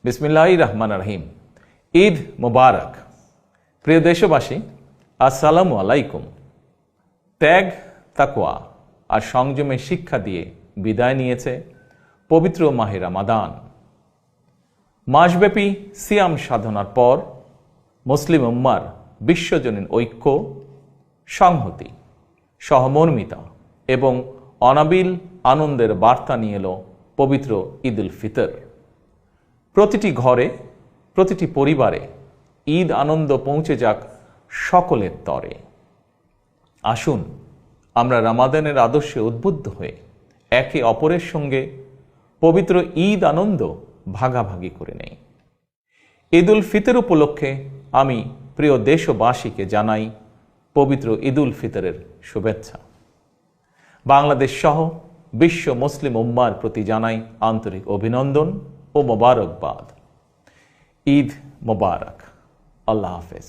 বিসমিল্লাহির রহমানির রহিম। ঈদ মোবারক। প্রিয় দেশবাসী, আসসালামু আলাইকুম। ত্যাগ, তাকওয়া আর সংযমের শিক্ষা দিয়ে বিদায় নিয়েছে পবিত্র মাহে রমাদান। মাসব্যাপী সিয়াম সাধনার পর মুসলিম উম্মার বিশ্বজনীন ঐক্য, সংহতি, সহমর্মিতা এবং অনাবিল আনন্দের বার্তা নিয়ে এলো পবিত্র ঈদ উল ফিতর। প্রতিটি ঘরে, প্রতিটি পরিবারে ঈদ আনন্দ পৌঁছে যাক সকলের তরে। আসুন আমরা রমাদানের আদর্শে উদ্বুদ্ধ হয়ে একে অপরের সঙ্গে পবিত্র ঈদ আনন্দ ভাগাভাগি করে নেই। ঈদ উল ফিতর উপলক্ষে আমি প্রিয় দেশবাসীকে জানাই পবিত্র ঈদ উল ফিতরের শুভেচ্ছা। বাংলাদেশ সহ বিশ্ব মুসলিম উম্মার প্রতি জানাই আন্তরিক অভিনন্দন ও মোবারকবাদ। ঈদ মোবারক। আল্লাহ হাফেজ।